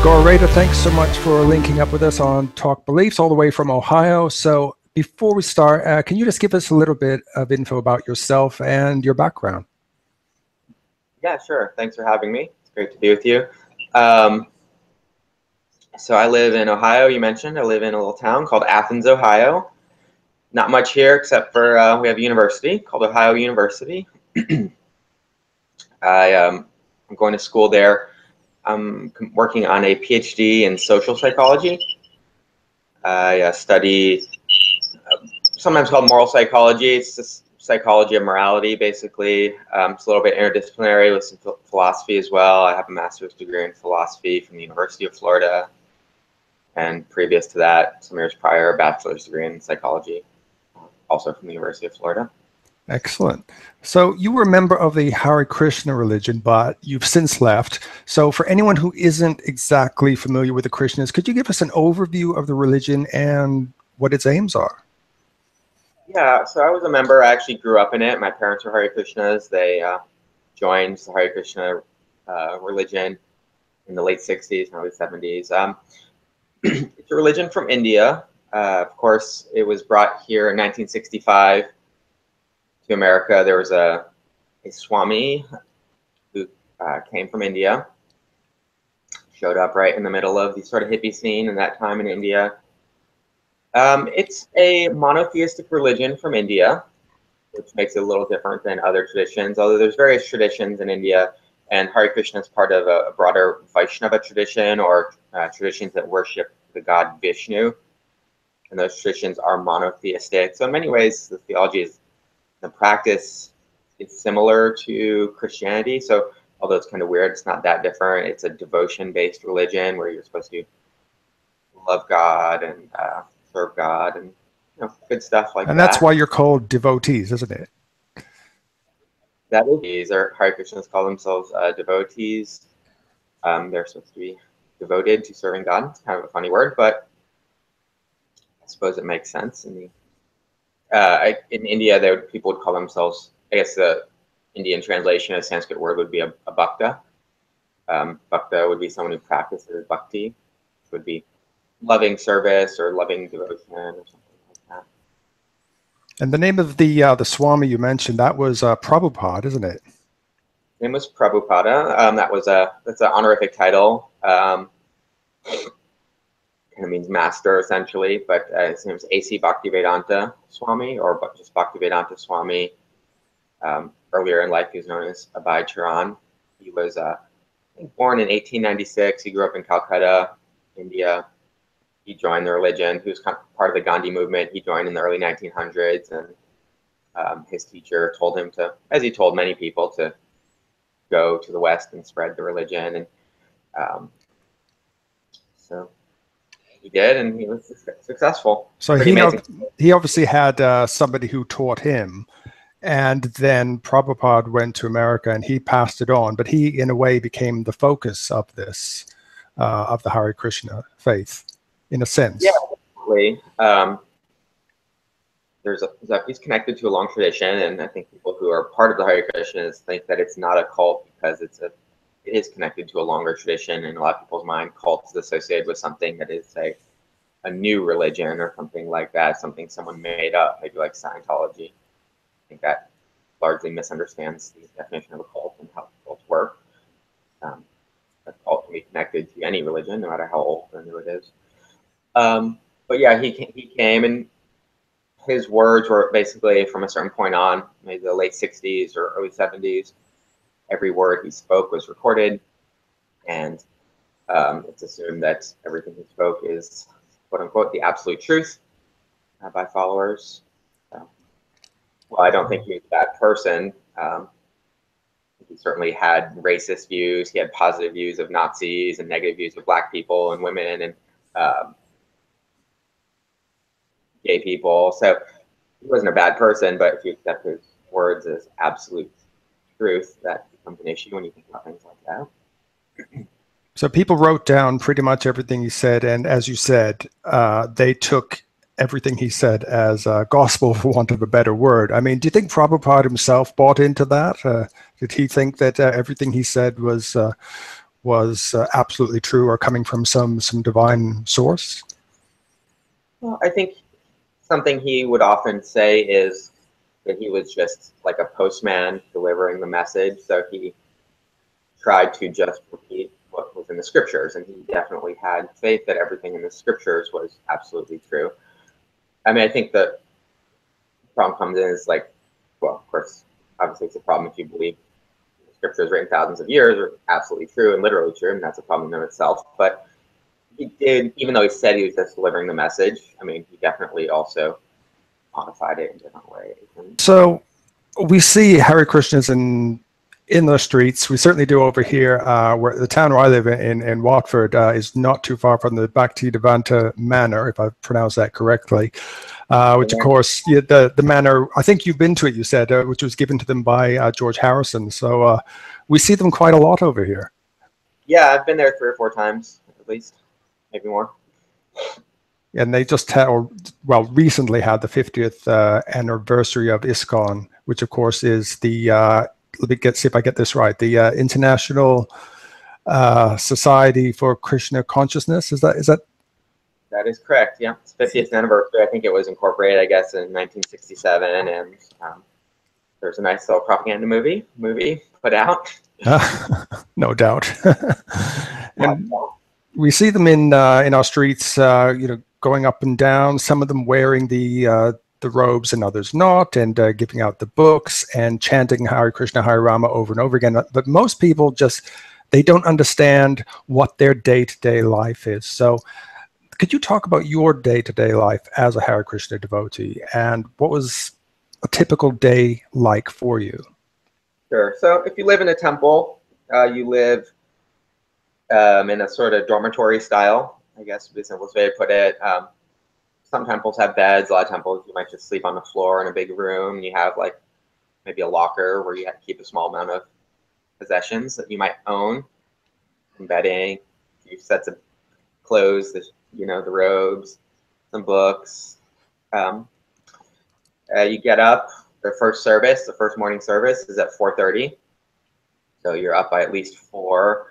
Gaura Rader, thanks so much for linking up with us on Talk Beliefs all the way from Ohio. So before we start, can you just give us a little bit of info about yourself and your background? Yeah, sure. Thanks for having me. It's great to be with you. So I live in Ohio, you mentioned. I live in a little town called Athens, Ohio. Not much here except for we have a university called Ohio University. I'm going to school there. I'm working on a PhD in social psychology. I study sometimes called moral psychology. It's just psychology of morality, basically. It's a little bit interdisciplinary with some philosophy as well. I have a master's degree in philosophy from the University of Florida. And previous to that, some years prior, a bachelor's degree in psychology, also from the University of Florida. Excellent. So you were a member of the Hare Krishna religion, but you've since left. So for anyone who isn't exactly familiar with the Krishnas, could you give us an overview of the religion and what its aims are? Yeah, so I was a member. I actually grew up in it. My parents were Hare Krishnas. They joined the Hare Krishna religion in the late 60s, early 70s. It's a religion from India. Of course, it was brought here in 1965 to America. There was a Swami who came from India, showed up right in the middle of the sort of hippie scene in that time in India. It's a monotheistic religion from India, which makes it a little different than other traditions, although there's various traditions in India, and Hare Krishna is part of a broader Vaishnava tradition, or traditions that worship the god Vishnu, and those traditions are monotheistic. So in many ways, the theology is, the practice is similar to Christianity. So although it's kind of weird, it's not that different. It's a devotion-based religion where you're supposed to love God and serve God and good stuff like that. And that's why you're called devotees, isn't it? That is. These are Hare Krishnas call themselves devotees. They're supposed to be devoted to serving God. It's kind of a funny word, but I suppose it makes sense. In India, people would call themselves, I guess the Indian translation of Sanskrit word would be a bhakta. Bhakta would be someone who practices bhakti, which would be loving service or loving devotion or something like that. And the name of the Swami you mentioned, that was Prabhupada, isn't it? His name was Prabhupada. That's an honorific title. Kind of means master, essentially, but his name is A.C. Bhaktivedanta Swami, or just Bhaktivedanta Swami. Earlier in life, he was known as Abhay Charan. He was born in 1896. He grew up in Calcutta, India. He joined the religion. He was kind of part of the Gandhi movement. He joined in the early 1900s, and his teacher told him to, as he told many people, to go to the West and spread the religion. And so he did, and he was successful. So he obviously had somebody who taught him, and then Prabhupada went to America and he passed it on, but he in a way became the focus of this, of the Hare Krishna faith, in a sense. Yeah, definitely. He's connected to a long tradition, and I think people who are part of the Hare Krishnas think that it's not a cult because it is connected to a longer tradition. In a lot of people's mind, cults is associated with something that is, say, a new religion or something like that, something someone made up, maybe like Scientology. I think that largely misunderstands the definition of a cult and how cults work. A cult can be connected to any religion, no matter how old or new it is. But yeah, he came, and his words were basically from a certain point on, maybe the late 60s or early 70s, every word he spoke was recorded, and it's assumed that everything he spoke is, quote unquote, the absolute truth by followers. So, well, I don't think he was a bad person. He certainly had racist views. He had positive views of Nazis and negative views of Black people and women and gay people. So he wasn't a bad person, but if you accept his words as absolute truth, that becomes an issue when you think about things like that. So people wrote down pretty much everything he said, and as you said, they took everything he said as gospel, for want of a better word. I mean, do you think Prabhupada himself bought into that? Did he think that everything he said was was absolutely true or coming from some divine source? Well, I think something he would often say is that he was just like a postman delivering the message. So he tried to just repeat what was in the scriptures, and he definitely had faith that everything in the scriptures was absolutely true. I mean, I think the problem comes in is like, well, of course, obviously it's a problem if you believe the scriptures written thousands of years are absolutely true and literally true, and that's a problem in itself. But he did, even though he said he was just delivering the message, I mean, he definitely also modified it in different ways. And So we see Hare Krishnas in the streets. We certainly do over here, where the town where I live in Watford is not too far from the Bhaktivedanta Manor, if I pronounce that correctly. Which, of course, the manor, I think you've been to it, you said, which was given to them by George Harrison. So we see them quite a lot over here. yeah, I've been there 3 or 4 times at least, maybe more. And they just had, or well, recently had the 50th anniversary of ISKCON, which of course is the, let me see if I get this right, the International Society for Krishna Consciousness. Is that? That is correct. Yeah, it's 50th anniversary. I think it was incorporated, I guess, in 1967, and there's a nice little propaganda movie put out. No doubt. And we see them in our streets, going up and down. Some of them wearing the robes, and others not, and giving out the books and chanting Hare Krishna, Hare Rama over and over again. But most people they don't understand what their day-to-day life is. So could you talk about your day-to-day life as a Hare Krishna devotee, and what was a typical day like for you? Sure. So if you live in a temple, you live in a sort of dormitory style, I guess would be the simplest way to put it. Some temples have beds. A lot of temples, you might just sleep on the floor in a big room. You have like maybe a locker where you have to keep a small amount of possessions that you might own, some bedding, a few sets of clothes, the robes, some books. You get up. The first morning service is at 4:30. So you're up by at least 4.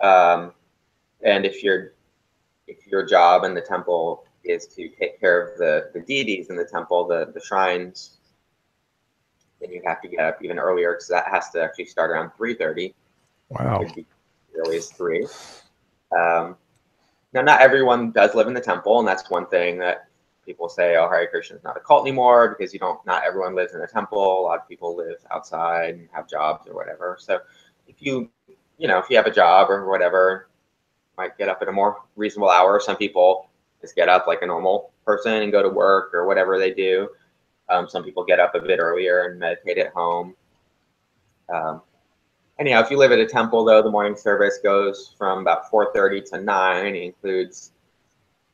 And if your job in the temple is to take care of the deities in the temple, the shrines, then you have to get up even earlier, because that has to actually start around 3:30. Wow. It could be as early as 3. Now, not everyone does live in the temple, and that's one thing that people say, oh, Hare Krishna is not a cult anymore, because not everyone lives in a temple. A lot of people live outside and have jobs or whatever. So if you have a job or whatever, you might get up at a more reasonable hour. Some people just get up like a normal person and go to work or whatever they do. Some people get up a bit earlier and meditate at home. Anyhow, if you live at a temple, though, the morning service goes from about 4:30 to 9. It includes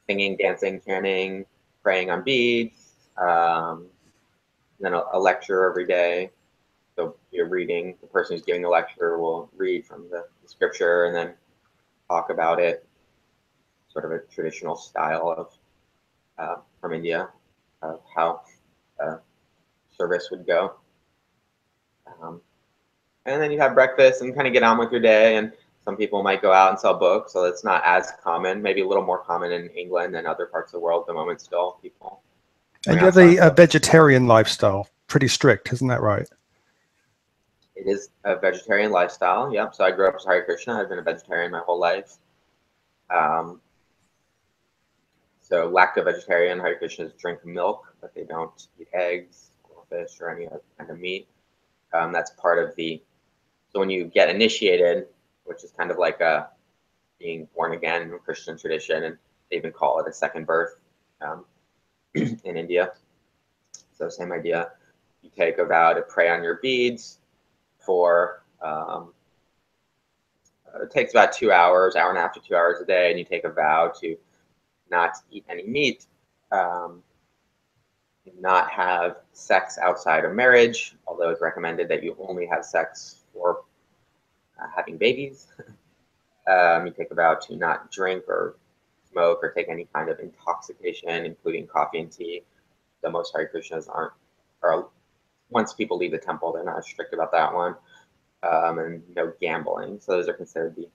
singing, dancing, chanting, praying on beads, then a lecture every day. So you're reading, the person who's giving the lecture will read from the scripture and then talk about it, sort of a traditional style of from India, of how service would go. And then you have breakfast and kind of get on with your day. And some people might go out and sell books, so it's not as common, maybe a little more common in England and other parts of the world at the moment still. People. And you have a vegetarian lifestyle, pretty strict, isn't that right? It is a vegetarian lifestyle, yep. So I grew up as Hare Krishna. I've been a vegetarian my whole life. So lacto-vegetarian Hare Krishnas drink milk, but they don't eat eggs or fish or any other kind of meat. That's part of so when you get initiated, which is kind of like being born again in Christian tradition, and they even call it a second birth in India. So same idea. You take a vow to pray on your beads for, it takes about 2 hours, hour and a half to 2 hours a day, and you take a vow to not eat any meat, not have sex outside of marriage, although it's recommended that you only have sex for having babies. You take a vow to not drink or smoke or take any kind of intoxication, including coffee and tea. So most Hare Krishnas once people leave the temple, they're not strict about that one. And no gambling. So those are considered the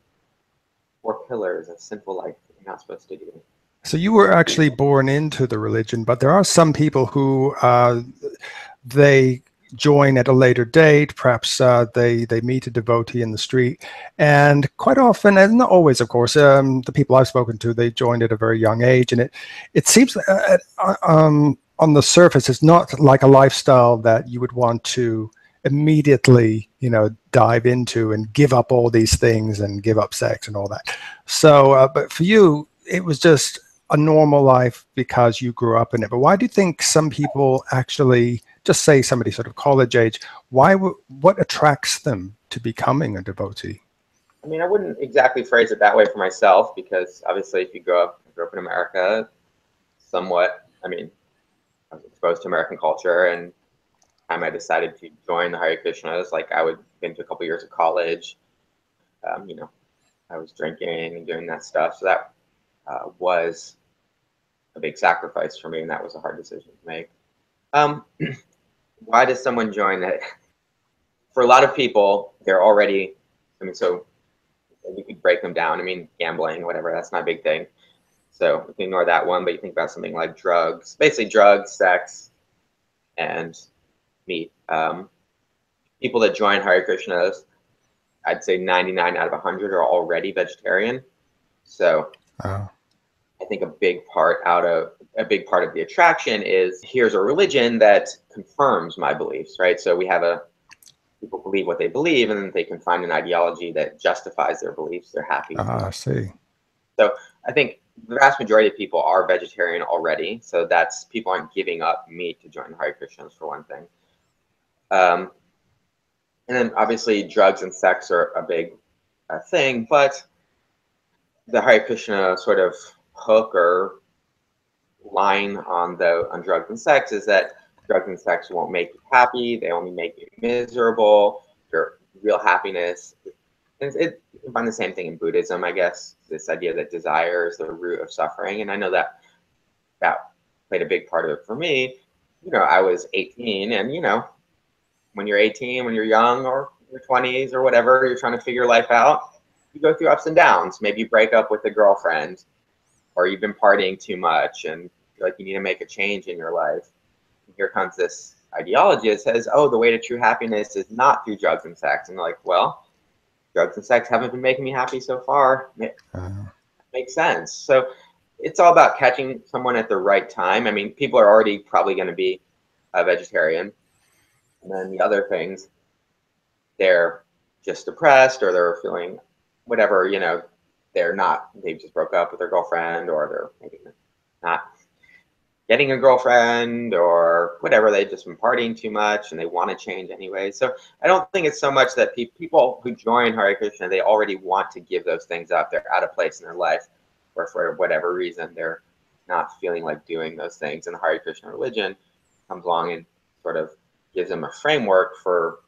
4 pillars of sinful life that you're not supposed to do. So you were actually born into the religion, but there are some people who they join at a later date. Perhaps they meet a devotee in the street, and quite often, and not always, of course, the people I've spoken to, they joined at a very young age, and it seems on the surface, it's not like a lifestyle that you would want to immediately, dive into and give up all these things and give up sex and all that. So, but for you, it was just a normal life because you grew up in it. But why do you think some people actually, just say somebody sort of college age, what attracts them to becoming a devotee? I mean, I wouldn't exactly phrase it that way for myself, because obviously if you grew up in America, somewhat, I mean, I was exposed to American culture, and the time I decided to join the Hare Krishnas, like I would been to a couple years of college, I was drinking and doing that stuff. So that was a big sacrifice for me, and that was a hard decision to make. Why does someone join that? For a lot of people, they're already, so you could break them down. I mean, gambling, whatever, that's not a big thing. So we can ignore that one, but you think about something like drugs, basically drugs, sex, and meat. People that join Hare Krishnas, I'd say 99 out of 100 are already vegetarian. So I think a big part of the attraction is, here's a religion that confirms my beliefs, right? So we have people believe what they believe, and then they can find an ideology that justifies their beliefs. They're happy. I see. So I think the vast majority of people are vegetarian already. So that's, people aren't giving up meat to join Hare Krishnas, for one thing. And then obviously drugs and sex are a big thing, but the Hare Krishna sort of hook or line on drugs and sex is that drugs and sex won't make you happy. They only make you miserable. Your real happiness. And you can find the same thing in Buddhism, I guess. This idea that desire is the root of suffering. And I know that played a big part of it for me. I was 18, and when you're 18, when you're young, or your 20s or whatever, you're trying to figure life out. You go through ups and downs. Maybe you break up with a girlfriend, or you've been partying too much and feel like you need to make a change in your life. And here comes this ideology that says, oh, the way to true happiness is not through drugs and sex. And they're like, well, drugs and sex haven't been making me happy so far. Makes sense. So it's all about catching someone at the right time. I mean, people are already probably going to be a vegetarian. And then the other things, they're just depressed, or they're feeling whatever, they just broke up with their girlfriend, or they're maybe not getting a girlfriend, or whatever. They've just been partying too much and they want to change anyway. So I don't think it's so much that people who join Hare Krishna, they already want to give those things up. They're out of place in their life, or for whatever reason, they're not feeling like doing those things. And the Hare Krishna religion comes along and sort of gives them a framework for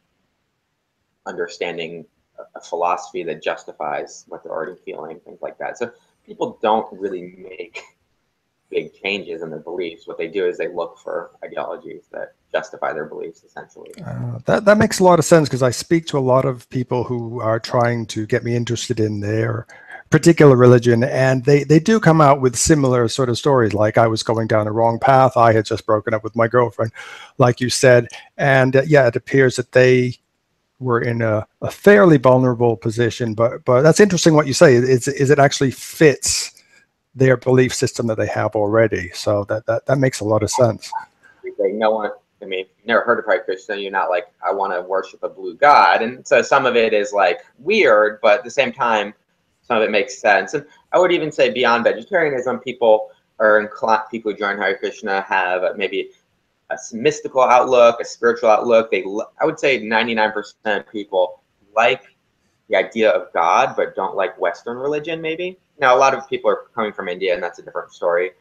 understanding a philosophy that justifies what they're already feeling, things like that. So people don't really make big changes in their beliefs. What they do is they look for ideologies that justify their beliefs, essentially. That makes a lot of sense, because I speak to a lot of people who are trying to get me interested in their particular religion, and they do come out with similar sort of stories, like, I was going down the wrong path, I had just broken up with my girlfriend, like you said, and it appears that they were in a fairly vulnerable position, but that's interesting what you say, is it actually fits their belief system that they have already. So that makes a lot of sense. No one, I mean, if you've never heard of Hare Krishna, you're not like, I want to worship a blue god. And so some of it is like weird, but at the same time, some of it makes sense. And I would even say beyond vegetarianism, people who join Hare Krishna have maybe a mystical outlook, a spiritual outlook. I would say 99% people like the idea of God, but don't like Western religion, maybe. Now, a lot of people are coming from India, and that's a different story,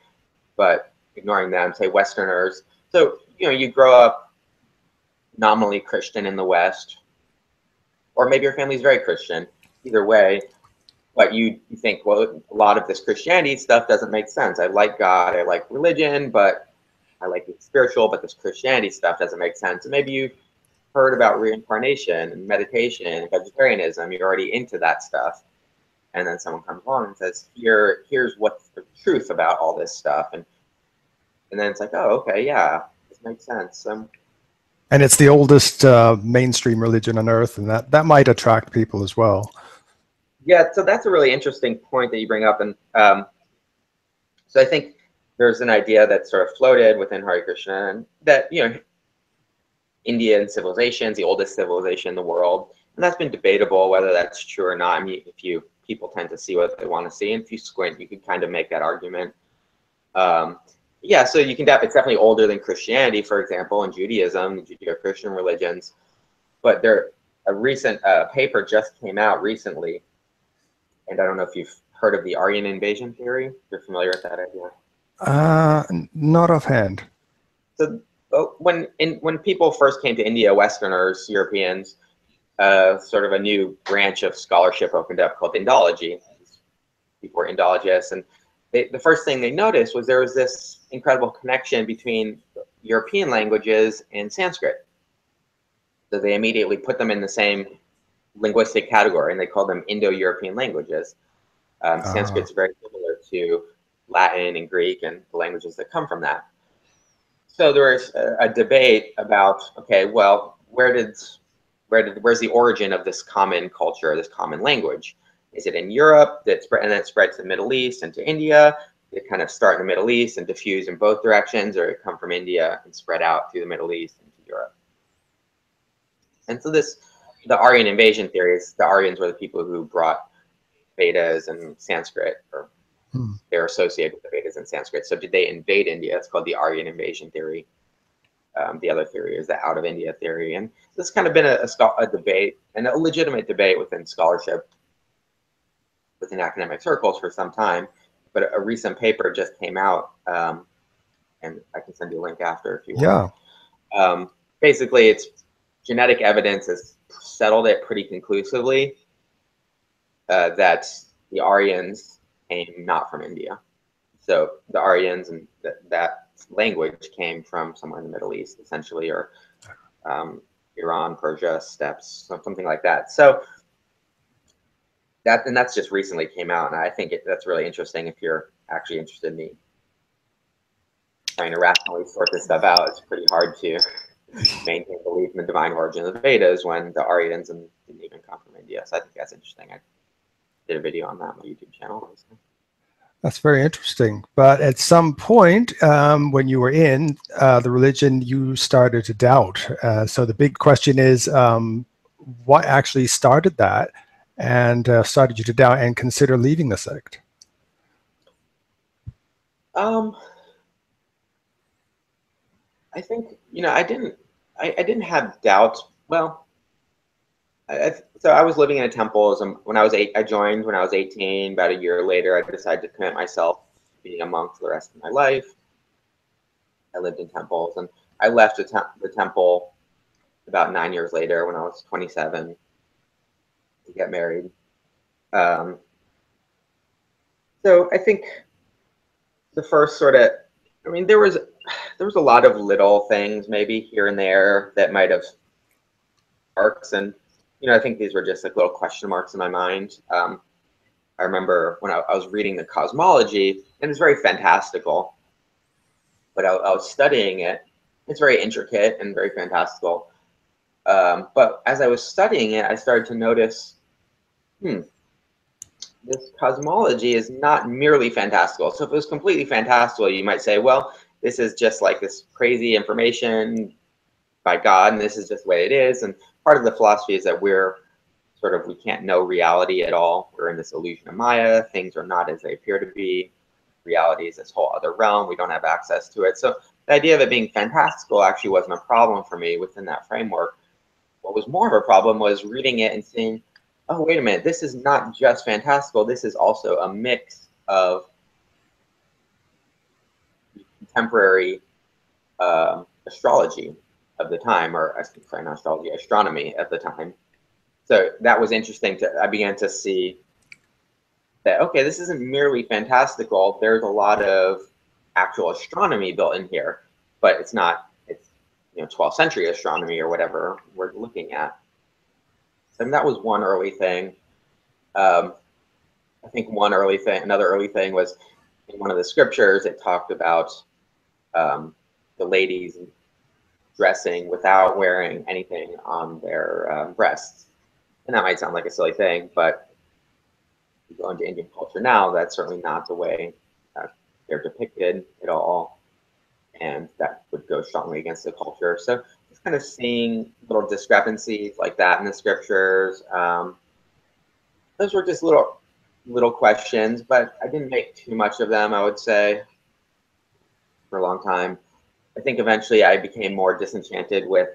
but ignoring them, say Westerners. So, you grow up nominally Christian in the West, or maybe your family's very Christian, either way, but you think, well, a lot of this Christianity stuff doesn't make sense. I like God, I like religion, but I like the spiritual, but this Christianity stuff doesn't make sense. And maybe you've heard about reincarnation and meditation and vegetarianism. You're already into that stuff. and then someone comes along and says, here's what's the truth about all this stuff, and then it's like, oh, okay, yeah, this makes sense. And it's the oldest mainstream religion on earth, and that might attract people as well. Yeah, so that's a really interesting point that you bring up, and so I think there's an idea that sort of floated within Hare Krishna, and that, you know, Indian civilization is the oldest civilization in the world, and that's been debatable whether that's true or not. I mean, people tend to see what they want to see, and if you squint, you can kind of make that argument. Yeah, so you can it's definitely older than Christianity, for example, and Judaism, the Judeo-Christian religions. But a recent paper just came out recently, and I don't know if you've heard of the Aryan invasion theory. You're familiar with that idea? Not offhand. So when people first came to India, Westerners, Europeans, sort of a new branch of scholarship opened up called Indology. People were Indologists, and the first thing they noticed was there was this incredible connection between European languages and Sanskrit. So they immediately put them in the same linguistic category, and they called them Indo-European languages. Sanskrit's very similar to Latin and Greek and the languages that come from that. So there was a debate about, okay, well, where's the origin of this common culture, this common language? Is it in Europe and then it spread to the Middle East and to India? Did it kind of start in the Middle East and diffuse in both directions, or it come from India and spread out through the Middle East and to Europe? And so the Aryan invasion theories, the Aryans were the people who brought Vedas and Sanskrit, or they're associated with the Vedas and Sanskrit. So did they invade India? It's called the Aryan invasion theory. The other theory is the out of India theory. And this kind of been a debate, and a legitimate debate within scholarship, within academic circles for some time. But a recent paper just came out, and I can send you a link after if you want. Yeah. Basically, it's genetic evidence has settled it pretty conclusively that the Aryans came not from India. So the Aryans and that language came from somewhere in the Middle East, essentially, or Iran, Persia, steppes, something like that. So that's just recently came out, and I think that's really interesting if you're actually interested in me trying to rationally sort this stuff out. It's pretty hard to maintain belief in the divine origin of the Vedas when the Aryans didn't even come from India. So I think that's interesting. I did a video on that on my YouTube channel. That's very interesting. But at some point, when you were in the religion, you started to doubt. So the big question is, what actually started that and started you to doubt and consider leaving the sect? I think, you know, I didn't have doubts. Well, so I was living in a temple when I was I joined when I was 18. About a year later, I decided to commit myself to being a monk for the rest of my life. I lived in temples, and I left the temple about 9 years later when I was 27 to get married. So I think the first sort of, I mean, there was a lot of little things maybe here and there that might have sparks, and you know, I think these were just like little question marks in my mind. I remember when I was reading the cosmology, and it's very fantastical, but I was studying it. It's very intricate and very fantastical. But as I was studying it, I started to notice, this cosmology is not merely fantastical. So if it was completely fantastical, you might say, well, this is just like this crazy information by God, and this is just the way it is. And part of the philosophy is that we can't know reality at all. We're in this illusion of Maya. Things are not as they appear to be. Reality is this whole other realm. We don't have access to it. So the idea of it being fantastical actually wasn't a problem for me within that framework. What was more of a problem was reading it and seeing, oh, wait a minute, this is not just fantastical. This is also a mix of contemporary astrology of the time, or sorry, not astrology, astronomy at the time. So that was interesting. I began to see that, okay, this isn't merely fantastical. There's a lot of actual astronomy built in here, but it's not, it's, you know, 12th century astronomy or whatever we're looking at. So that was one early thing. I think another early thing was in one of the scriptures, it talked about the ladies dressing without wearing anything on their breasts. And that might sound like a silly thing, but if you go into Indian culture now, that's certainly not the way they're depicted at all. And that would go strongly against the culture. So just kind of seeing little discrepancies like that in the scriptures. Those were just little questions, but I didn't make too much of them, I would say, for a long time. I think eventually I became more disenchanted with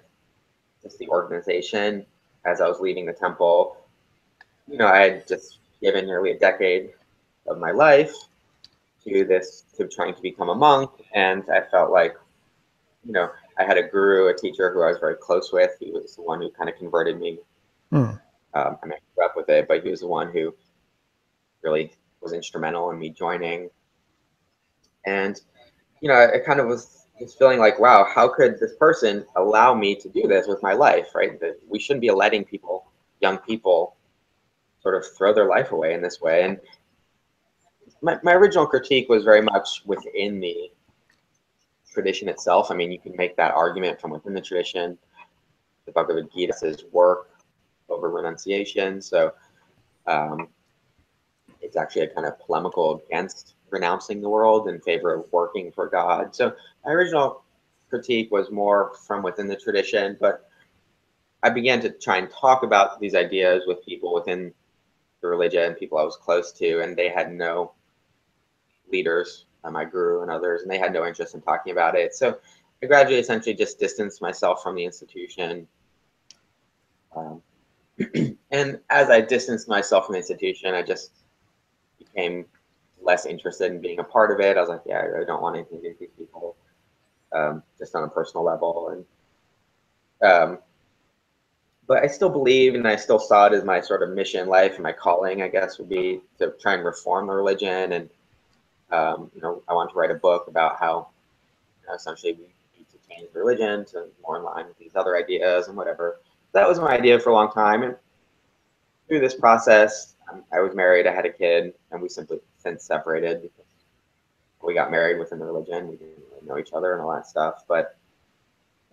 just the organization as I was leaving the temple. You know, I had just given nearly a decade of my life to trying to become a monk, and I felt like, you know, I had a guru, a teacher who I was very close with. He was the one who kind of converted me. I mean, I grew up with it, but he was the one who really was instrumental in me joining. And, you know, I kind of was just feeling like, wow, how could this person allow me to do this with my life, right? That we shouldn't be letting young people, sort of throw their life away in this way. And my original critique was very much within the tradition itself. I mean, you can make that argument from within the tradition. The Bhagavad Gita says work over renunciation. So it's actually a kind of polemical against renouncing the world in favor of working for God. So my original critique was more from within the tradition, but I began to try and talk about these ideas with people within the religion, people I was close to, and they had no leaders, my guru and others, and they had no interest in talking about it. So I gradually essentially just distanced myself from the institution. And as I distanced myself from the institution, I just became less interested in being a part of it. I was like, yeah, I don't want anything to do with these people, just on a personal level. And but I still believe, and I still saw it as my sort of mission in life, and my calling, I guess, would be to try and reform the religion. And you know, I want to write a book about how, you know, essentially we need to change religion to more in line with these other ideas and whatever. That was my idea for a long time. And through this process, I was married, I had a kid, and we simply since separated because we got married within the religion. We didn't really know each other and all that stuff. But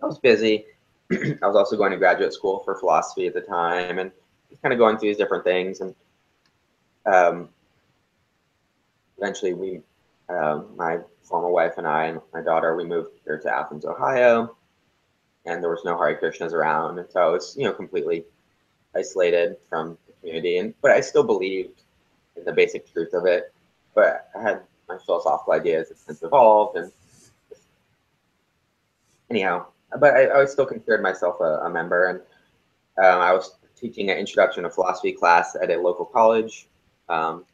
I was busy. I was also going to graduate school for philosophy at the time, and just kind of going through these different things. And eventually my former wife and I and my daughter, we moved here to Athens, Ohio, and there was no Hare Krishnas around. And so I was, you know, completely isolated from the community. But I still believed in the basic truth of it. But I had my philosophical ideas have since evolved. And anyhow, but I still considered myself a member. And I was teaching an introduction to philosophy class at a local college. And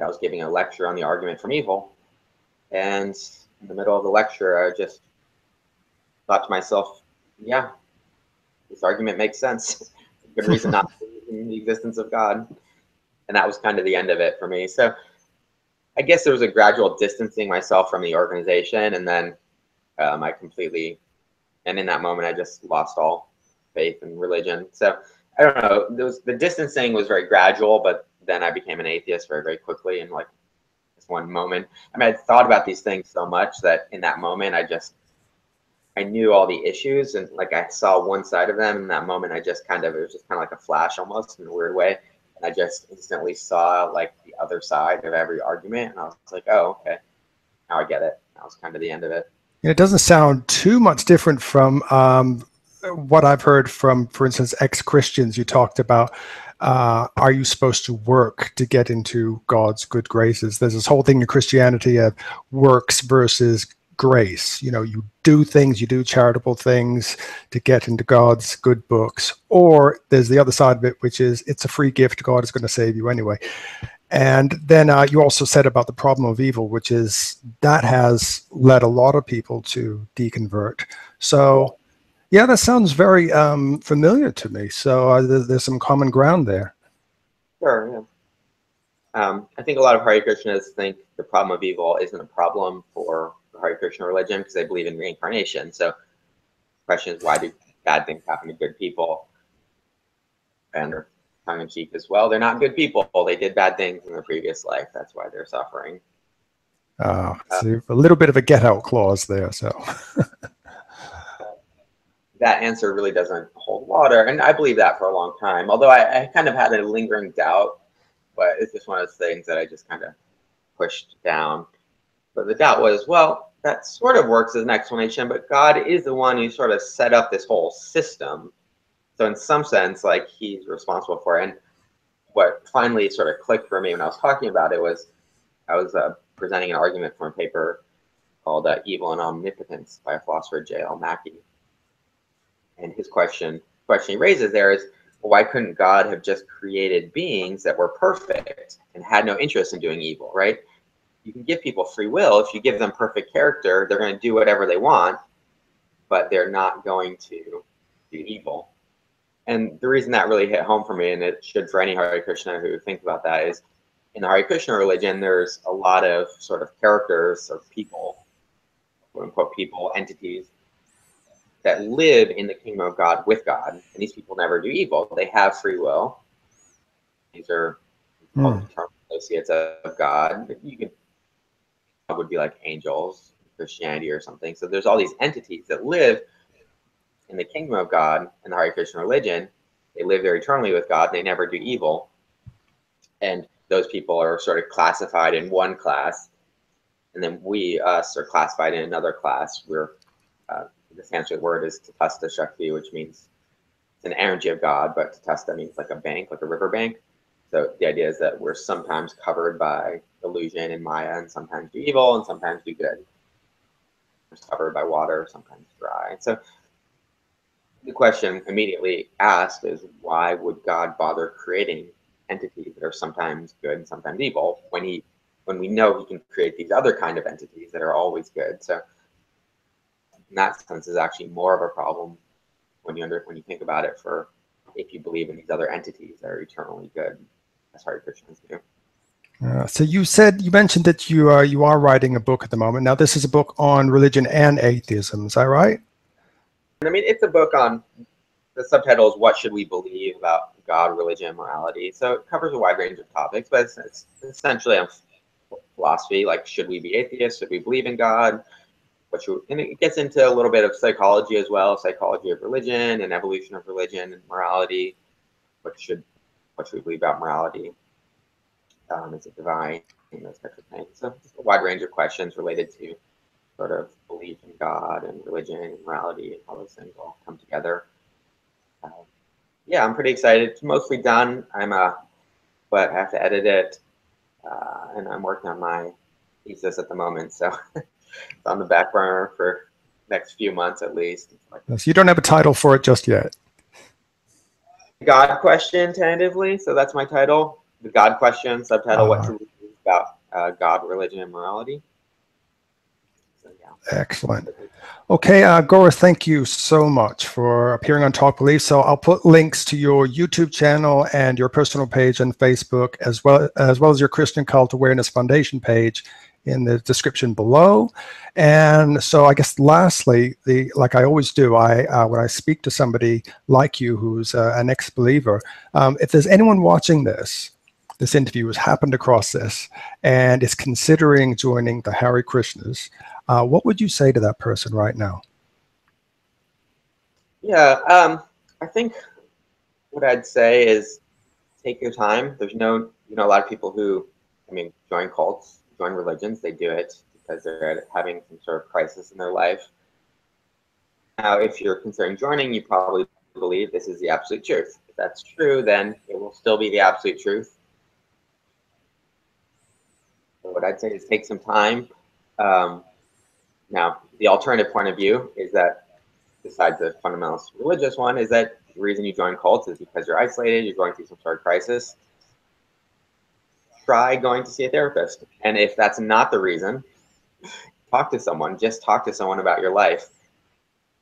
I was giving a lecture on the argument from evil. And in the middle of the lecture, I just thought to myself, yeah, this argument makes sense. Good reason not to believe in the existence of God. And that was kind of the end of it for me. So I guess there was a gradual distancing myself from the organization. And then I completely, and in that moment, I just lost all faith in religion. So I don't know, the distancing was very gradual, but then I became an atheist very, very quickly in like this one moment. I mean, I thought about these things so much that in that moment, I knew all the issues, and like I saw one side of them in that moment. It was just kind of like a flash almost in a weird way. And I just instantly saw like the other side of every argument. And I was like, oh, okay, now I get it. That was kind of the end of it. It doesn't sound too much different from what I've heard from, for instance, ex-Christians. You talked about, are you supposed to work to get into God's good graces? There's this whole thing in Christianity of works versus grace. You know, you do things, you do charitable things to get into God's good books. Or there's the other side of it, which is it's a free gift. God is going to save you anyway. And then you also said about the problem of evil, which is that has led a lot of people to deconvert. So, yeah, that sounds very familiar to me. So there's some common ground there. Sure, yeah. I think a lot of Hare Krishnas think the problem of evil isn't a problem for the Hare Krishna religion because they believe in reincarnation. So the question is, why do bad things happen to good people? And tongue-in-cheek as well. They're not good people. They did bad things in their previous life. That's why they're suffering. So a little bit of a get-out clause there. So that answer really doesn't hold water, and I believe that for a long time. Although I kind of had a lingering doubt, but it's just one of those things that I just kind of pushed down. But the doubt was, well, that sort of works as an explanation, but God is the one who sort of set up this whole system. So in some sense, like, he's responsible for it. And what finally sort of clicked for me when I was talking about it was I was presenting an argument for a paper called Evil and Omnipotence by a philosopher, J.L. Mackie. And his question he raises there is, well, why couldn't God have just created beings that were perfect and had no interest in doing evil, right? You can give people free will. If you give them perfect character, they're going to do whatever they want, but they're not going to do evil. And the reason that really hit home for me, and it should for any Hare Krishna who thinks about that, is in the Hare Krishna religion, there's a lot of sort of characters or people, quote unquote people, entities, that live in the kingdom of God with God. And these people never do evil. They have free will. These are associates of God. You could would be like angels, Christianity or something. So there's all these entities that live in the kingdom of God in the Hare Krishna religion. They live there eternally with God. They never do evil. And those people are sort of classified in one class. And then we, us, are classified in another class. We're, the Sanskrit word is Tatastha Shakti, which means it's an energy of God, but Tatastha means like a bank, like a river bank. So the idea is that we're sometimes covered by illusion and Maya, and sometimes do evil, and sometimes do good. We're covered by water, sometimes dry. And so the question immediately asked is, why would God bother creating entities that are sometimes good and sometimes evil when we know he can create these other kind of entities that are always good? So in that sense, is actually more of a problem when you think about it, for if you believe in these other entities that are eternally good, as Hare Krishnas do. So you mentioned that you are writing a book at the moment. Now, this is a book on religion and atheism. Is that right? I mean, it's a book on, the subtitle is "What Should We Believe About God, Religion, and Morality?" So it covers a wide range of topics, but it's essentially on philosophy, like, should we be atheists? Should we believe in God? And it gets into a little bit of psychology as well, psychology of religion and evolution of religion and morality. What should we believe about morality? Is it divine? And those types of things. So just a wide range of questions related to sort of belief in God and religion and morality and how those things all come together. Yeah, I'm pretty excited. It's mostly done. But I have to edit it, and I'm working on my thesis at the moment, so it's on the back burner for next few months at least. So you don't have a title for it just yet. God question, tentatively. So that's my title. The God question, subtitle, what to believe about God, religion, and morality. So, yeah. Excellent. Okay, Gaura, thank you so much for appearing on Talk Belief. So I'll put links to your YouTube channel and your personal page on Facebook, as well as your Christian Cult Awareness Foundation page in the description below. And so I guess lastly, like I always do, when I speak to somebody like you who's an ex-believer, if there's anyone watching this interview has happened across this and is considering joining the Hare Krishnas, what would you say to that person right now? Yeah, I think what I'd say is take your time. There's a lot of people who, join cults, join religions. They do it because they're having some sort of crisis in their life. Now, if you're considering joining, you probably believe this is the absolute truth. If that's true, then it will still be the absolute truth. So what I'd say is take some time. Now, the alternative point of view is that, besides the fundamentalist religious one, is that the reason you join cults is because you're isolated, you're going through some sort of crisis. Try going to see a therapist. And if that's not the reason, talk to someone. Just talk to someone about your life.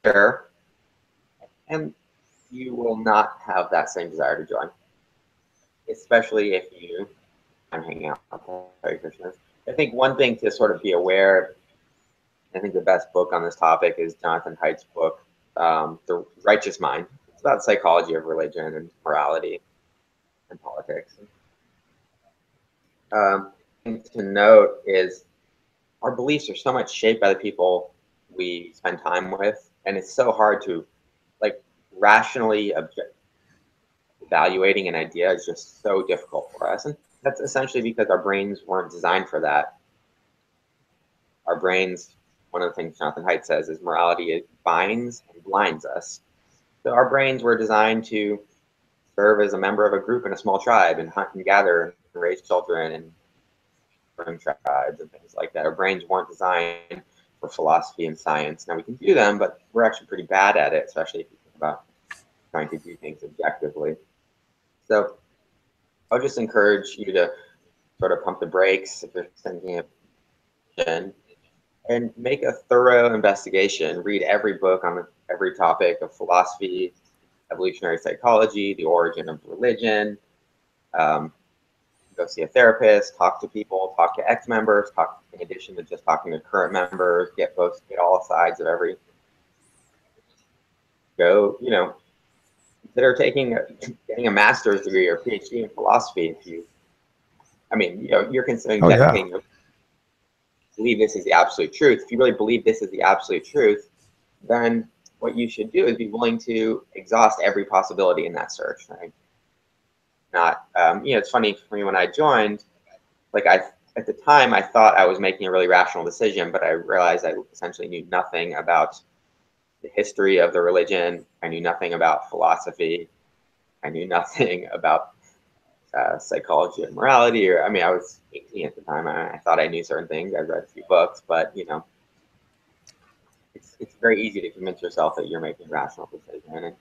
And you will not have that same desire to join, especially if I'm hanging out with Hare Krishnas. I think one thing to sort of be aware, I think the best book on this topic is Jonathan Haidt's book, The Righteous Mind. It's about psychology of religion and morality. and politics. Thing to note is our beliefs are so much shaped by the people we spend time with, and it's so hard to like rationally evaluating an idea is just so difficult for us, and that's essentially because our brains weren't designed for that. Our brains, one of the things Jonathan Haidt says is morality, it binds and blinds us. So our brains were designed to serve as a member of a group in a small tribe and hunt and gather and raise children and run tribes and things like that. Our brains weren't designed for philosophy and science. Now we can do them, but we're actually pretty bad at it, especially if you think about trying to do things objectively. So I'll just encourage you to sort of pump the brakes if you're thinking of and make a thorough investigation. Read every book on every topic of philosophy, evolutionary psychology, the origin of religion. Go see a therapist, talk to people, talk to ex-members, talk in addition to just talking to current members, get all sides of every. Go, consider getting a master's degree or PhD in philosophy if you. I mean, you're considering dedicating. Yeah. Believe this is the absolute truth. If you really believe this is the absolute truth, then what you should do is be willing to exhaust every possibility in that search. Right? Not, it's funny for me when I joined, at the time I thought I was making a really rational decision, but I realized I essentially knew nothing about the history of the religion. I knew nothing about philosophy. I knew nothing about psychology and morality. I was 18 at the time. I thought I knew certain things. I read a few books, but it's very easy to convince yourself that you're making a rational decision. And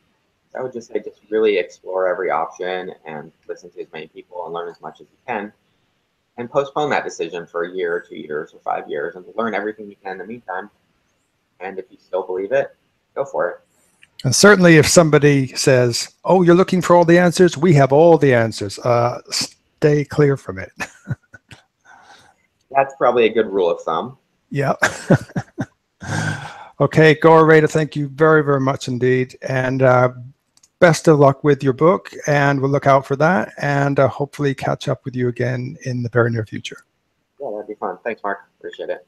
I would just say, just really explore every option and listen to as many people and learn as much as you can, and postpone that decision for a year or 2 years or 5 years and learn everything you can in the meantime. And if you still believe it, go for it. And certainly if somebody says, oh, you're looking for all the answers, we have all the answers. Stay clear from it. That's probably a good rule of thumb. Yeah. Okay, Gaura Rader, thank you very, very much indeed. And best of luck with your book, and we'll look out for that and hopefully catch up with you again in the very near future. Yeah, that'd be fun. Thanks, Mark. Appreciate it.